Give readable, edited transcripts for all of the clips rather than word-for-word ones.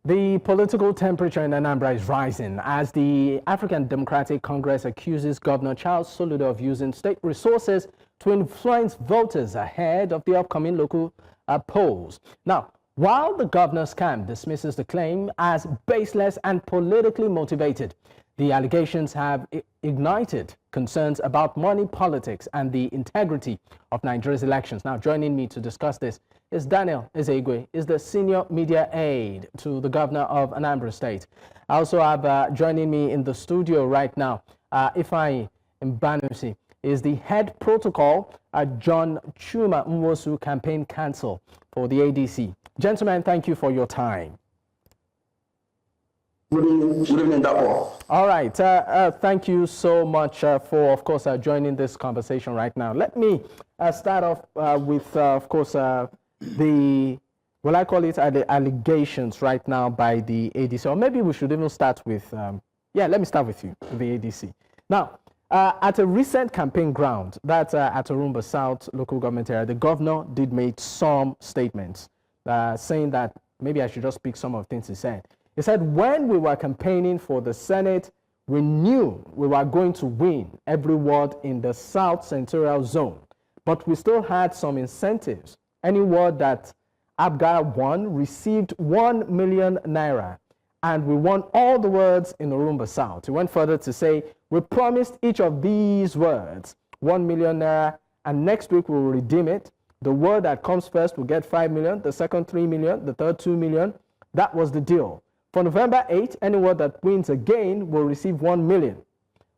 The political temperature in Anambra is rising as the African Democratic Congress accuses Governor Charles Soludo of using state resources to influence voters ahead of the upcoming local polls. Now, while the governor's camp dismisses the claim as baseless and politically motivated, the allegations have ignited concerns about money politics and the integrity of Nigeria's elections. Now, joining me to discuss this is Daniel Ezegwe, is the senior media aide to the governor of Anambra State. I also have joining me in the studio right now, Ifeanyi Mbanusi, is the head protocol at John Chuma Nwosu Campaign Council for the ADC. Gentlemen, thank you for your time. Good evening, Dapo. All right. Thank you so much for, of course, joining this conversation right now. Let me start off with, of course, the, well, I call it the allegations right now by the ADC. Or maybe we should even start with, yeah, let me start with you, the ADC. Now, at a recent campaign ground, that's at Orumba South local government area, the governor did make some statements saying that maybe I should just pick some of the things he said. He said, when we were campaigning for the Senate, we knew we were going to win every ward in the South Senatorial Zone, but we still had some incentives. Any ward that Abga won received 1 million naira, and we won all the wards in Orumba South. He went further to say, we promised each of these wards 1 million naira, and next week we will redeem it. The ward that comes first will get 5 million, the second 3 million, the third 2 million. That was the deal. For November 8, any ward that wins again will receive 1 million,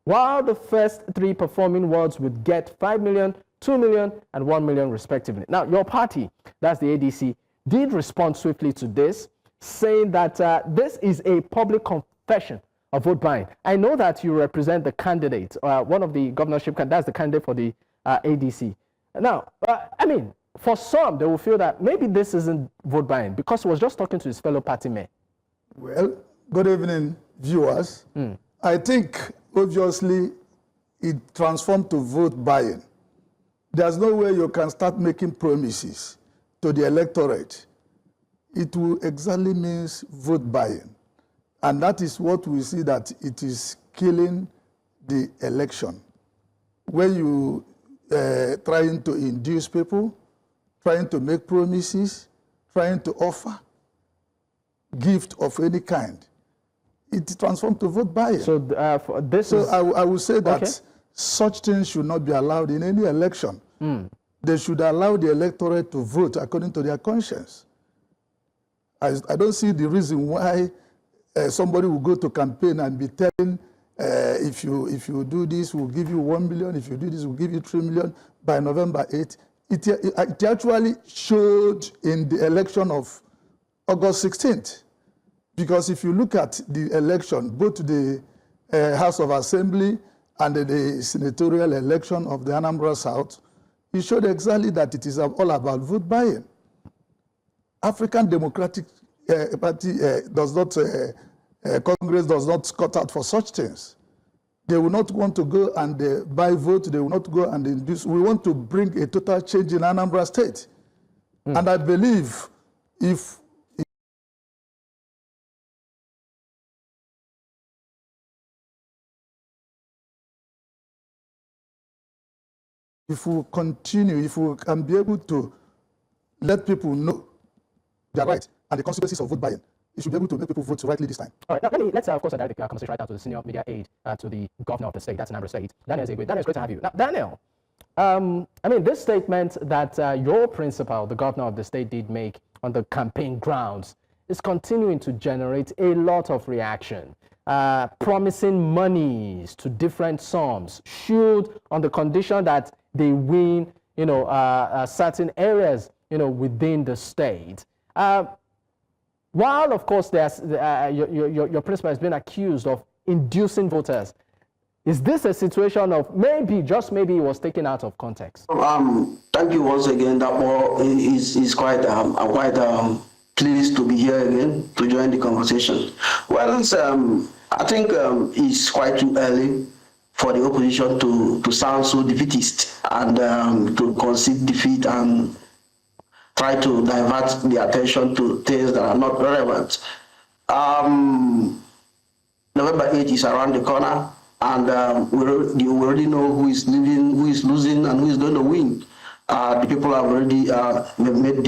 while the first 3 performing wards would get 5 million, 2 million, and 1 million respectively. Now, your party, that's the ADC, did respond swiftly to this, saying that this is a public confession of vote buying. I know that you represent the candidate, one of the governorship candidates, that's the candidate for the ADC. Now, I mean, for some, they will feel that maybe this isn't vote buying because he was just talking to his fellow party men. Well, good evening, viewers. I think, obviously, it transformed to vote buying. There's no way you can start making promises to the electorate. It will exactly mean vote buying. And that is what we see that it is killing the election. When you trying to induce people, trying to make promises, trying to offer gift of any kind, it transforms to vote buying. So for this I will say that such things should not be allowed in any election. They should allow the electorate to vote according to their conscience. I don't see the reason why somebody will go to campaign and be telling, if you do this, we'll give you 1 million. If you do this, we'll give you 3 million by November 8. It actually showed in the election of August 16th. Because if you look at the election, both the House of Assembly and the senatorial election of the Anambra South, it showed exactly that it is all about vote buying. African Democratic Party does not, Congress does not cut out for such things. They will not want to go and buy vote. They will not go and induce. We want to bring a total change in Anambra State. And I believe if we continue, if we can be able to let people know their rights and the consequences of vote buying, it should be able to make people vote rightly this time. All right, now let's of course direct the conversation right now to the senior media aide to the governor of the state, that's Anambra State. Daniel Ezegwe. Daniel, it's great to have you. Now, Daniel, I mean, this statement that your principal, the governor of the state, did make on the campaign grounds is continuing to generate a lot of reaction. Promising monies to different sums, should on the condition that they win, certain areas, within the state. While, of course, there's, your principal has been accused of inducing voters, is this a situation of maybe, just maybe, it was taken out of context? Thank you once again. That is quite, I'm quite pleased to be here again to join the conversation. Well, I think it's quite too early for the opposition to sound so defeatist and to concede defeat and try to divert the attention to things that are not relevant. November 8 is around the corner, and we already know who is leaving, who is losing, and who is going to win. The people have already made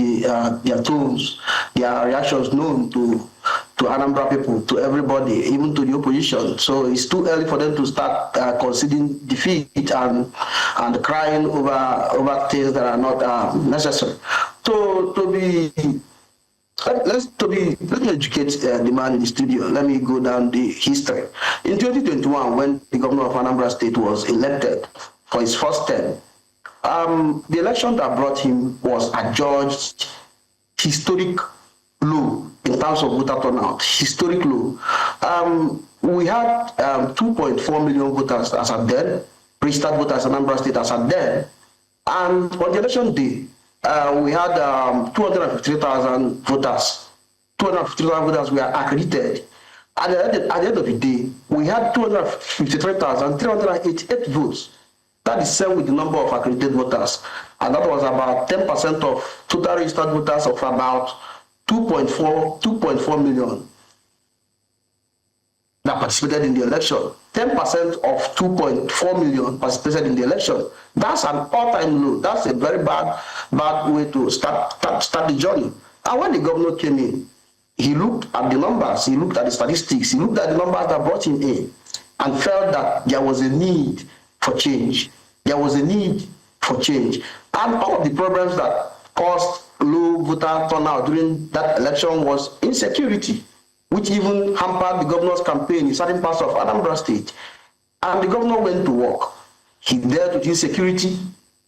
their tones, their reactions known to Anambra people, to everybody, even to the opposition. So it's too early for them to start conceding defeat and crying over things that are not necessary. Let me educate the man in the studio. Let me go down the history. In 2021, when the governor of Anambra State was elected for his first term, the election that brought him was adjudged historic low in terms of voter turnout, historic low. We had 2.4 million voters as at then, registered voters in Anambra State as at then, and on the election day, we had 253,000 voters. 253,000 voters were accredited. At the end of the day, we had 253,388 votes. That is same with the number of accredited voters. And that was about 10% of total registered voters of about 2.4 million that participated in the election. 10% of 2.4 million participated in the election. That's an all-time low. That's a very bad way to start the journey. And when the governor came in, he looked at the numbers, he looked at the statistics, he looked at the numbers that brought him in, and felt that there was a need for change. There was a need for change. And all of the problems that caused low voter turnout during that election was insecurity, which even hampered the governor's campaign in certain parts of Anambra State. And the governor went to work. He dealt with insecurity.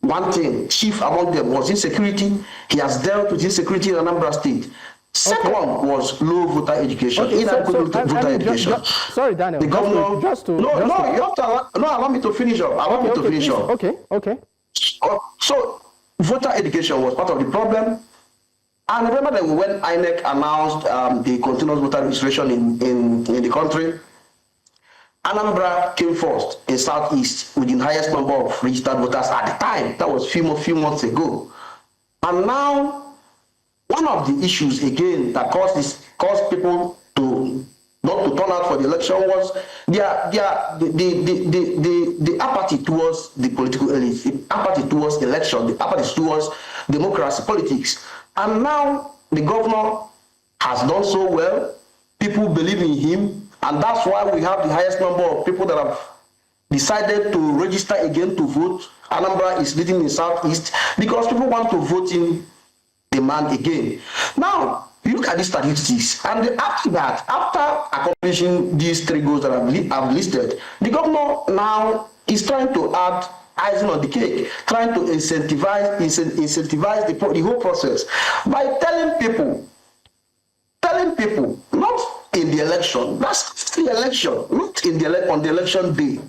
One thing, chief among them, was insecurity. He has dealt with insecurity in Anambra State. Second one was low voter education, inadequate voter education. Sorry, Daniel. The governor, allow me to finish up. Allow me to finish up. Okay. So, voter education was part of the problem. And remember that when INEC announced the continuous voter registration in the country, Anambra came first in Southeast with the highest number of registered voters at the time. That was few months ago. And now, one of the issues again that caused people to not to turn out for the election was the apathy towards the political elite, the apathy towards election, the apathy towards democracy, politics. And now the governor has done so well. People believe in him, and that's why we have the highest number of people that have decided to register again to vote. Anambra is leading in Southeast because people want to vote in the man again. Now, you look at these statistics, and after accomplishing these three goals that I've listed, the governor now is trying to add icing on the cake, trying to incentivize the whole process by telling people, not in the election, that's the election, not on the election day,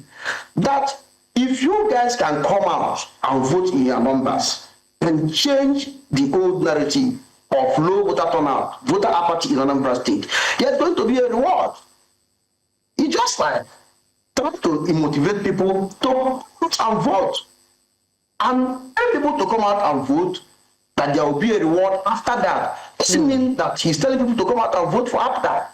that if you guys can come out and vote in your numbers and change the old narrative of low voter turnout, voter apathy in Anambra State, there's going to be a reward. It's just like trying to motivate people to vote and vote. And tell people to come out and vote, that there will be a reward after that. It doesn't mean that he's telling people to come out and vote for after.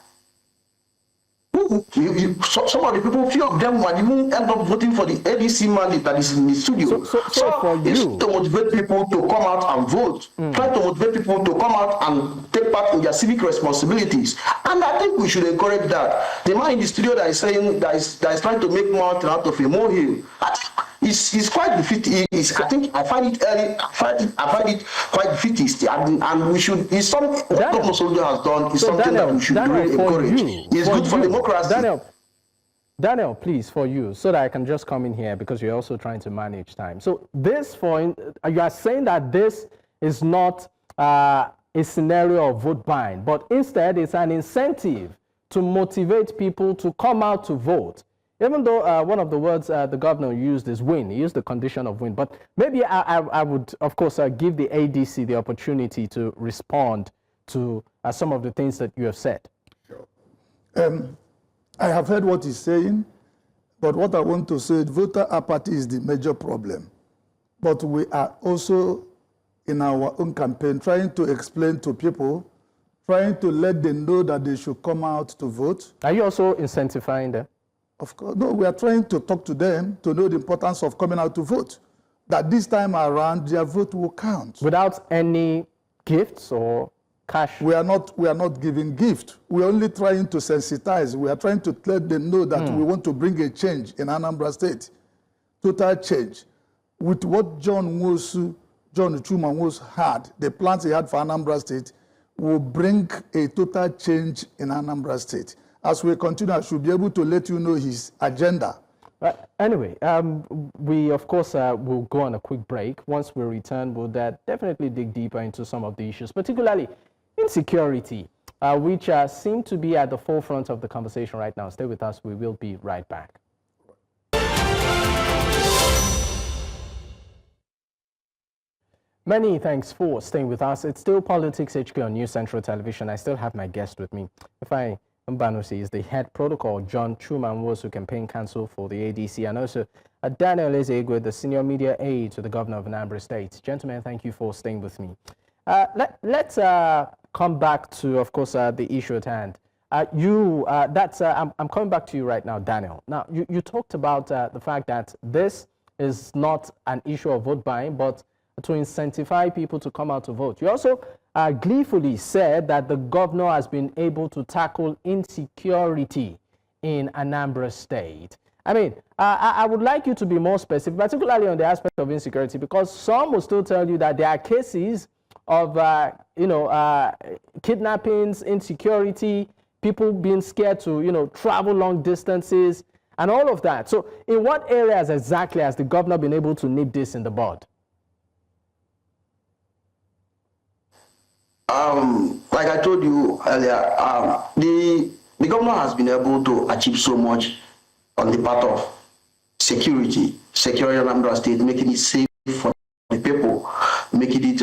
Some of the people, few of them might even end up voting for the ADC mandate that is in the studio. So it's to motivate people to come out and vote. Try to motivate people to come out and take part in their civic responsibilities. And I think we should encourage that. The man in the studio that is saying that is trying to make mountain out of a molehill, It's quite defeatist. I find it quite defeatist, and we should. It's something what Dr. Soludo has done. Is something that we should really encourage. It's good for democracy. Daniel, please, for you, so that I can just come in here because you're also trying to manage time. So you are saying that this is not a scenario of vote buying, but instead it's an incentive to motivate people to come out to vote. Even though one of the words the governor used is win, he used the condition of win. But maybe I would, of course, give the ADC the opportunity to respond to some of the things that you have said. Sure. I have heard what he's saying, but what I want to say, voter apathy is the major problem. But we are also, in our own campaign, trying to explain to people trying to let them know that they should come out to vote. Are you also incentivizing them? Of course, no, we are trying to talk to them to know the importance of coming out to vote. That this time around, their vote will count. Without any gifts or cash? We are not giving gift. We are only trying to sensitize. We are trying to let them know that we want to bring a change in Anambra State. Total change. With what John Chuma had, the plans he had for Anambra State, will bring a total change in Anambra State. As we continue, I should be able to let you know his agenda. Anyway, we of course will go on a quick break. Once we return, we'll definitely dig deeper into some of the issues, particularly insecurity, which seem to be at the forefront of the conversation right now. Stay with us. We will be right back. Many thanks for staying with us. It's still Politics HQ on News Central Television. I still have my guest with me. Mbanusi is the head protocol, John Chuma campaign counsel for the ADC, and also Daniel Ezegwe, the senior media aide to the governor of Anambra State. Gentlemen, thank you for staying with me. Let's come back to, of course, the issue at hand. I'm coming back to you right now, Daniel. Now, you talked about the fact that this is not an issue of vote buying, but to incentivize people to come out to vote. You also gleefully said that the governor has been able to tackle insecurity in Anambra State. I mean, I would like you to be more specific, particularly on the aspect of insecurity, because some will still tell you that there are cases of, kidnappings, insecurity, people being scared to, travel long distances, and all of that. So in what areas exactly has the governor been able to nip this in the bud? Like I told you earlier, the governor has been able to achieve so much on the part of securing Anambra State, making it safe for the people, making it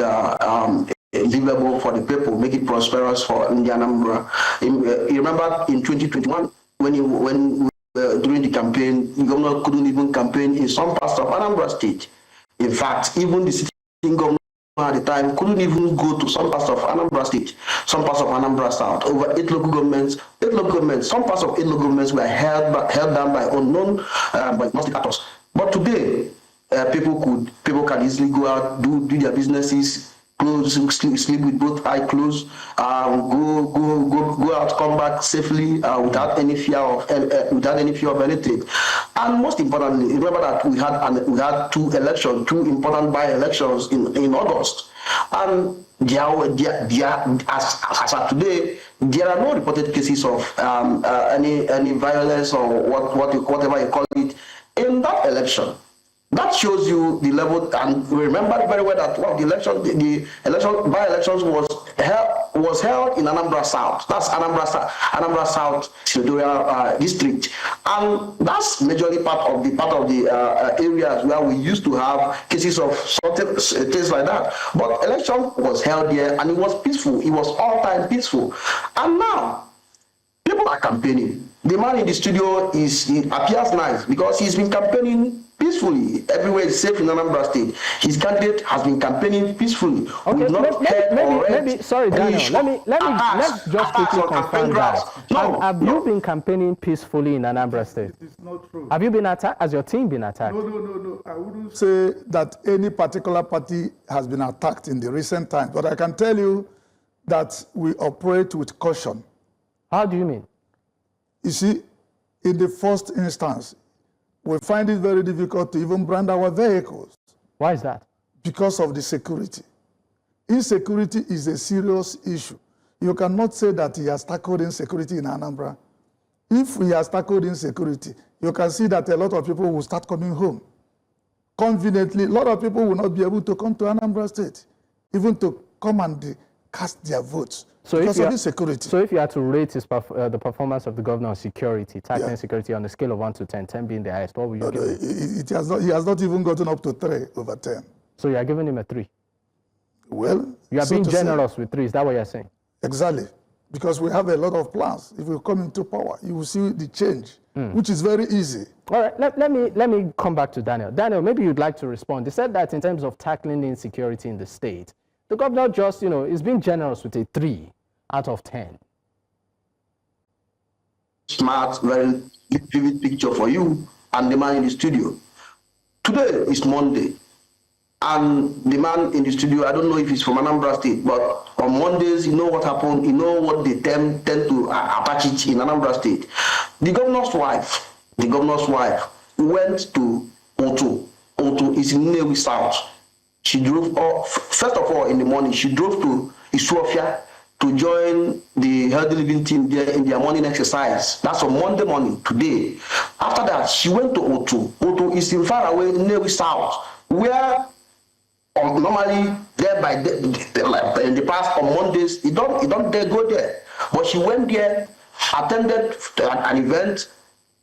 livable for the people, making it prosperous for the Anambra. You remember in 2021 when during the campaign, the governor couldn't even campaign in some parts of Anambra State. In fact, even the sitting governor at the time couldn't even go to some parts of Anambra State, some parts of Anambra South. Over 8 local governments, some parts of 8 local governments were held down by unknown by actors. But today, people can easily go out, do their businesses, sleep with both eyes closed, go out, come back safely without any fear of anything. And most importantly, remember that we had two important by-elections in August, and as of today, there are no reported cases of any violence or whatever you call it in that election. That shows you the level, and remember very well that one of the election by-elections was held in Anambra South. That's Anambra South senatorial district, and that's majorly part of the areas where we used to have cases of things like that. But election was held here, and it was peaceful. It was all-time peaceful, and now people are campaigning. The man in the studio appears nice because he's been campaigning peacefully. Everywhere is safe in Anambra State. His candidate has been campaigning peacefully. Okay, sorry, Daniel. Let's just quickly confirm that. No, have you been campaigning peacefully in Anambra State? It is not true. Have you been attacked? Has your team been attacked? No. I wouldn't say that any particular party has been attacked in the recent times, but I can tell you that we operate with caution. How do you mean? You see, in the first instance, we find it very difficult to even brand our vehicles. Why is that? Because of the security. Insecurity is a serious issue. You cannot say that he has tackled insecurity in Anambra. If he has tackled insecurity, you can see that a lot of people will start coming home. Conveniently, a lot of people will not be able to come to Anambra State, even to come and cast their votes. Because of insecurity. So if you had to rate the performance of the governor on security, tackling security on a scale of 1 to 10, 10 being the highest, what would you give him? He has not even gotten up to 3 over 10. So you are giving him a 3? Well, you are being generous with 3, is that what you're saying? Exactly. Because we have a lot of plans. If we come into power, you will see the change, which is very easy. All right, let me come back to Daniel. Daniel, maybe you'd like to respond. They said that in terms of tackling insecurity in the state, the governor just, is being generous with a 3. out of 10? Smart, very vivid picture for you and the man in the studio. Today is Monday, and the man in the studio, I don't know if he's from Anambra State, but on Mondays, you know what happened, you know what they tend to attach it in Anambra State. The governor's wife went to Oto. Oto is in Nnewi South. She drove, first of all, in the morning, she drove to Isuofia to join the healthy living team there in their morning exercise. That's on Monday morning, today. After that, she went to Oto. Oto is in far away Nnewi South, where normally there by in the past on Mondays, you don't dare go there. But she went there, attended an event,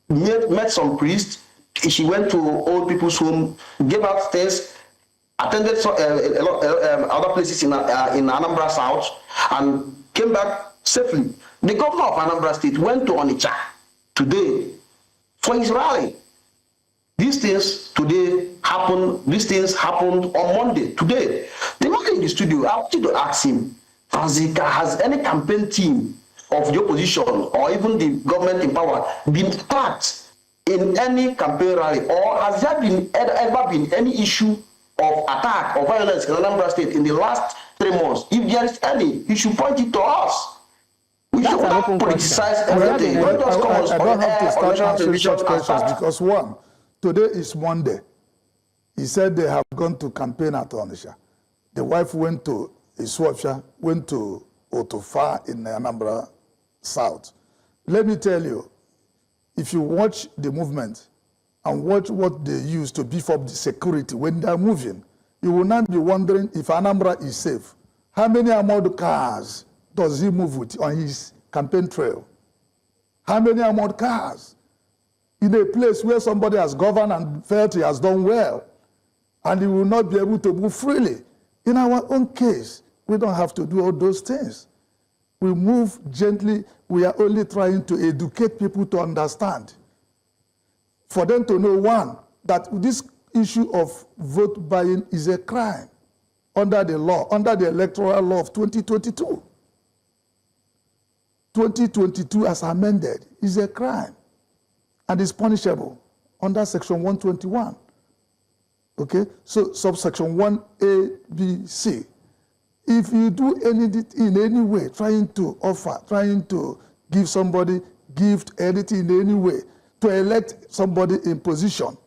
met some priests. She went to old people's home, gave out things, attended other places in Anambra South, and came back safely. The governor of Anambra State went to Onitsha today for his rally. These things happened on Monday, today. The man in the studio, I want you to ask him, has any campaign team of the opposition or even the government in power been attacked in any campaign rally, or has there ever been any issue of attack or violence in Anambra State in the last 3 months? If there is any, you should point it to us. We should not politicize everything. I don't have to start answering such questions because, one, today is Monday. He said they have gone to campaign at Onitsha. The wife went to Isuofia, went to Otofa in Anambra South. Let me tell you, if you watch the movement and watch what they use to beef up the security when they're moving, you will not be wondering if Anambra is safe. How many armored cars does he move with on his campaign trail? How many armored cars? In a place where somebody has governed and felt he has done well, and he will not be able to move freely. In our own case, we don't have to do all those things. We move gently. We are only trying to educate people to understand. For them to know, one, that this issue of vote buying is a crime under the law, under the electoral law of 2022. 2022 as amended is a crime and is punishable under section 121. Okay, so subsection 1A, B, C. If you do anything in any way, trying to offer, trying to give somebody gift, anything in any way, to elect somebody in position,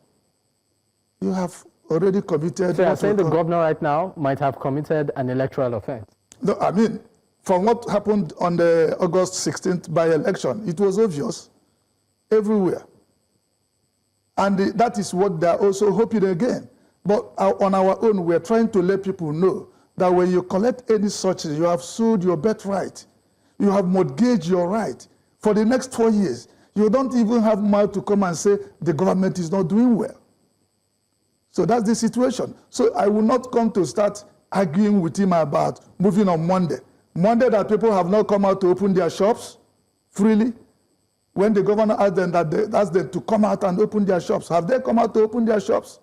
you have already committed. So you're saying the governor right now might have committed an electoral offense? No, I mean, from what happened on the August 16th by-election, it was obvious everywhere. And that is what they're also hoping again. But on our own, we're trying to let people know that when you collect any such, you have sold your birthright. You have mortgaged your right. For the next 4 years, you don't even have mouth to come and say the government is not doing well. So that's the situation. So I will not come to start arguing with him about moving on Monday. Monday that people have not come out to open their shops freely. When the governor asked them asked them to come out and open their shops, have they come out to open their shops?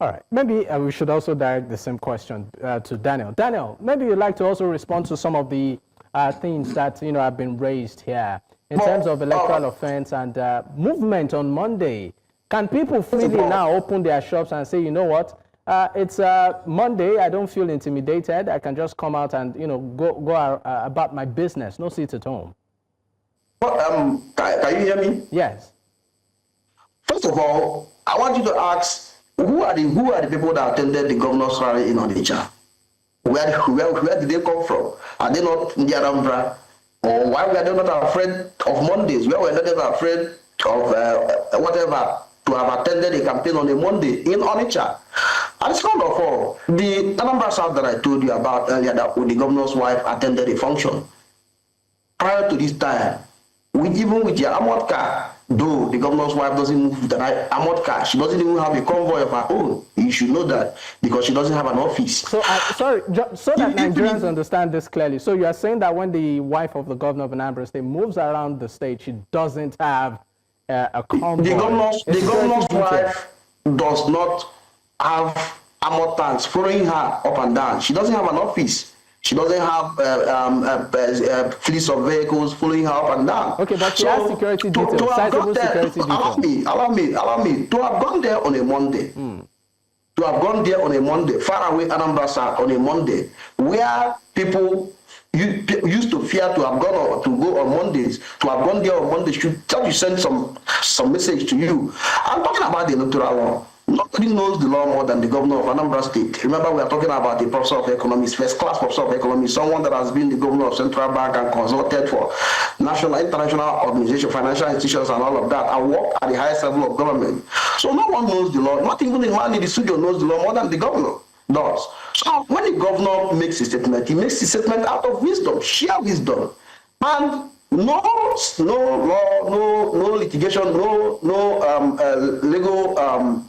All right, maybe we should also direct the same question to Daniel. Daniel, maybe you'd like to also respond to some of the things that have been raised here in terms of electoral offense and movement on Monday. Can people freely now open their shops and say, you know what, it's Monday, I don't feel intimidated, I can just come out and go about my business, no sit at home? Well, can you hear me? Yes. First of all, I want you to ask, who are the people that attended the governor's rally in Onitsha? Where did they come from? Are they not in the Anambra? Or why were they not afraid of Mondays? Why were they not afraid of whatever to have attended a campaign on a Monday in Onitsha? And second of all, the Anambra South that I told you about earlier, that the governor's wife attended a function. Prior to this time, even with your armored car, though the governor's wife doesn't move with the armored car, she doesn't even have a convoy of her own. You should know that, because she doesn't have an office. So, sorry, so that Nigerians understand this clearly. So you are saying that when the wife of the governor of Anambra State moves around the state, she doesn't have a convoy? The governor's wife does not have armored tanks following her up and down. She doesn't have an office. She doesn't have a fleet of vehicles following her up and down. Okay, but she has security details, sizable security details. Allow me. To have gone there on a Monday, far away Anambra South on a Monday, where people used to fear to have gone or to go on Mondays, to have gone there on Mondays should try to send some message to you. I'm talking about the electoral law. Nobody knows the law more than the governor of Anambra State. Remember, we are talking about the professor of economics, first-class professor of economics, someone that has been the governor of Central Bank and consulted for national, international organizations, financial institutions, and all of that, and worked at the highest level of government. So no one knows the law. Not even the man in the studio knows the law more than the governor does. So when the governor makes a statement, he makes a statement out of wisdom, sheer wisdom, and no law, no litigation, no legal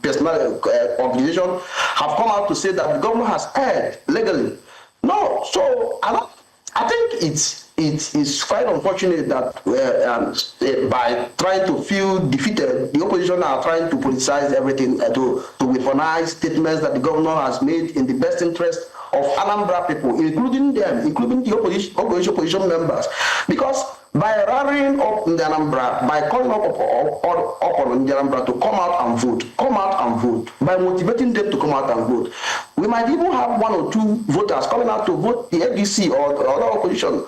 personal organization have come out to say that the governor has erred legally. No, so I think it is quite unfortunate that by trying to feel defeated, the opposition are trying to politicize everything, to weaponize statements that the governor has made in the best interest of Anambra people, including the opposition members, because by rallying up in the Anambra, by calling up on the Anambra to come out and vote, by motivating them to come out and vote, we might even have one or two voters coming out to vote the ADC or the other opposition,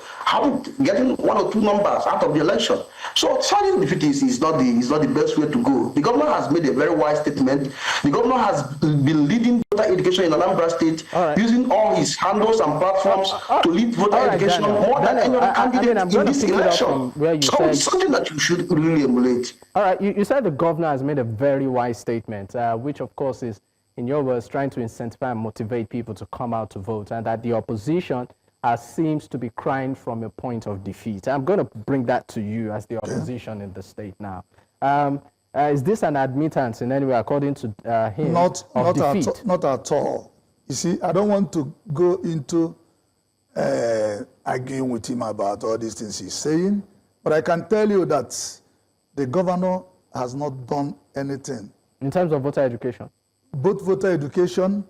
getting one or two numbers out of the election. So signing defeat is not the best way to go. The governor has made a very wise statement. The governor has been leading voter education in Anambra State, using all his handles and platforms to lead voter education more than any other candidate in this election. So it's something that you should really emulate. All right, you said the governor has made a very wise statement, which of course is, in your words, trying to incentivize and motivate people to come out to vote, and that the opposition seems to be crying from a point of defeat. I'm going to bring that to you as the opposition in the state now. Is this an admittance in any way, according to him, of defeat? Not at all. You see, I don't want to go into arguing with him about all these things he's saying, but I can tell you that the governor has not done anything. In terms of voter education? Both voter education,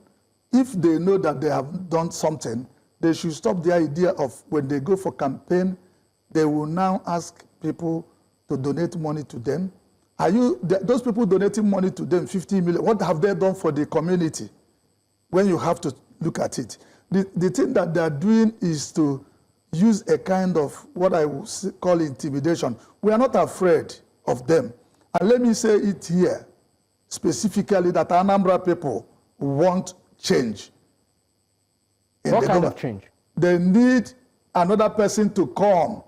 if they know that they have done something, they should stop the idea of when they go for campaign, they will now ask people to donate money to them. Those people donating money to them, 50 million, what have they done for the community? When you have to look at it. The thing that they are doing is to use a kind of what I would call intimidation. We are not afraid of them. And let me say it here, specifically that Anambra people want change. What kind of change? They need another person to come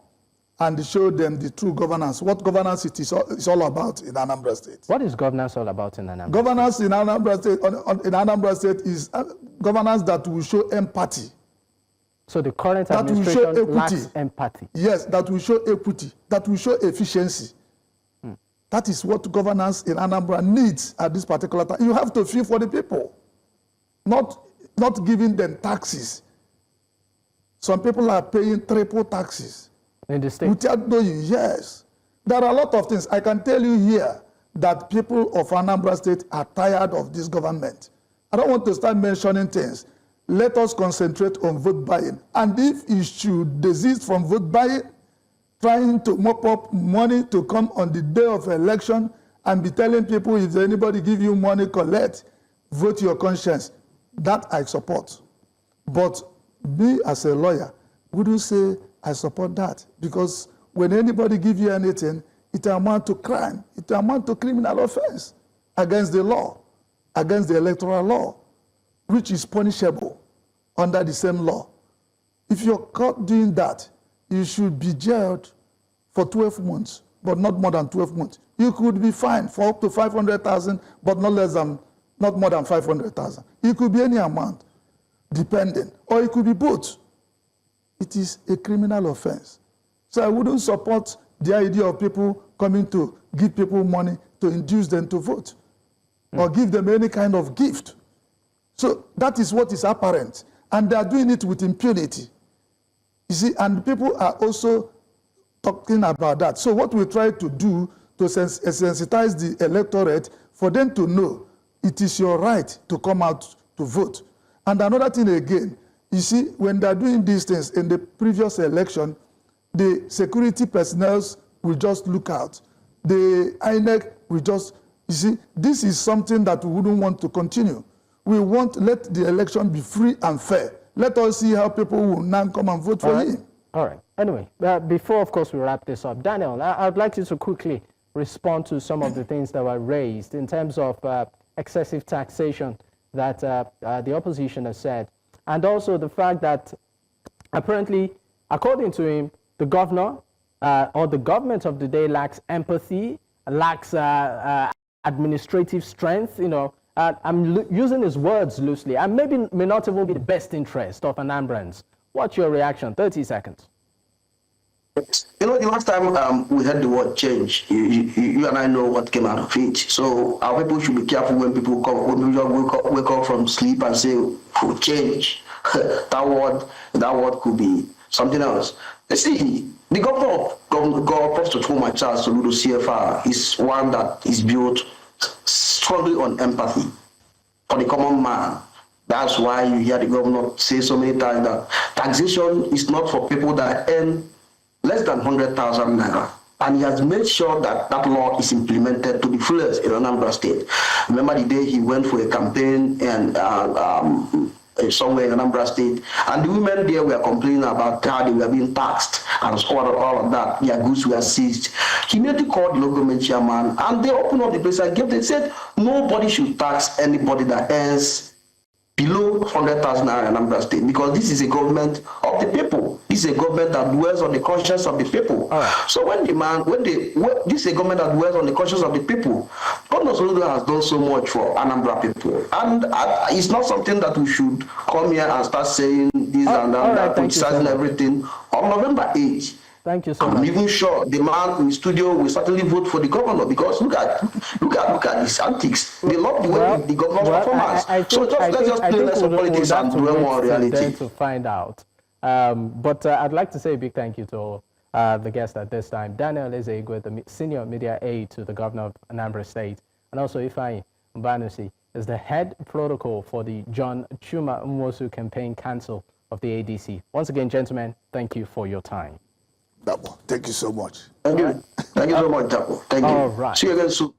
and show them the true governance. What governance it is all about in Anambra State. What is governance all about in Anambra Governance State? In Anambra State is governance that will show empathy. So the current administration lacks empathy. Yes, that will show equity, that will show efficiency. That is what governance in Anambra needs at this particular time. You have to feel for the people, not giving them taxes. Some people are paying triple taxes. In the state? Without knowing, yes. There are a lot of things. I can tell you here that people of Anambra State are tired of this government. I don't want to start mentioning things. Let us concentrate on vote buying. And if you should desist from vote buying, trying to mop up money to come on the day of election and be telling people, if anybody give you money, collect, vote your conscience. That I support. But me as a lawyer wouldn't say I support that, because when anybody give you anything, it amounts to crime. It amounts to criminal offense against the law, against the electoral law, which is punishable under the same law. If you're caught doing that, you should be jailed for 12 months, but not more than 12 months. You could be fined for up to 500,000, but not more than 500,000. It could be any amount, depending, or it could be both. It is a criminal offense. So I wouldn't support the idea of people coming to give people money to induce them to vote or give them any kind of gift. So that is what is apparent. And they are doing it with impunity. You see, and people are also talking about that. So what we try to do to sensitize the electorate for them to know it is your right to come out to vote. And another thing again, You see, when they're doing these things in the previous election, the security personnel will just look out. The INEC will just, you see, this is something that we wouldn't want to continue. We want, let the election be free and fair. Let us see how people will now come and vote for him. All right. Anyway, before, of course, we wrap this up, Daniel, I would like you to quickly respond to some of the things that were raised in terms of excessive taxation that the opposition has said, and also the fact that apparently, according to him, the governor or the government of the day lacks empathy, lacks administrative strength. You know, I'm using his words loosely, and maybe may not even be the best interest of Anambrans. What's your reaction? 30 seconds. You know, the last time we heard the word change, you and I know what came out of it. So our people should be careful when people wake up from sleep and say, for change. that word could be something else. You see, the governor of whom I charge, Soludo CFR, is one that is built strongly on empathy for the common man. That's why you hear the governor say so many times that taxation is not for people that earn less than 100,000 naira. And he has made sure that that law is implemented to the fullest in Anambra State. Remember the day he went for a campaign and somewhere in Anambra State, and the women there were complaining about how they were being taxed and all of that. Their goods were seized. He immediately called the local government chairman, and they opened up the place and they said nobody should tax anybody that earns below 100,000 naira in Anambra State, because this is a government of the people. This is a government that dwells on the conscience of the people. Right. So this is a government that dwells on the conscience of the people. Governor Soludo has done so much for Anambra people, and it's not something that we should come here and start saying this and that, criticizing everything. On November 8th. Thank you so much. I'm even sure the man in the studio will certainly vote for the governor, because look at his antics. They love the way the governor's performance. Let's just play less of politics and dwell more on reality. To find out. But I'd like to say a big thank you to the guest at this time. Daniel Ezegwe, the senior media aide to the governor of Anambra State, and also Ifeanyi Mbanusi is the head protocol for the John Chuma Nwosu Campaign Council of the ADC. Once again, gentlemen, thank you for your time. Thank you so much. Thank you. Thank you so much, Tapo. Thank you. All right. See you again soon.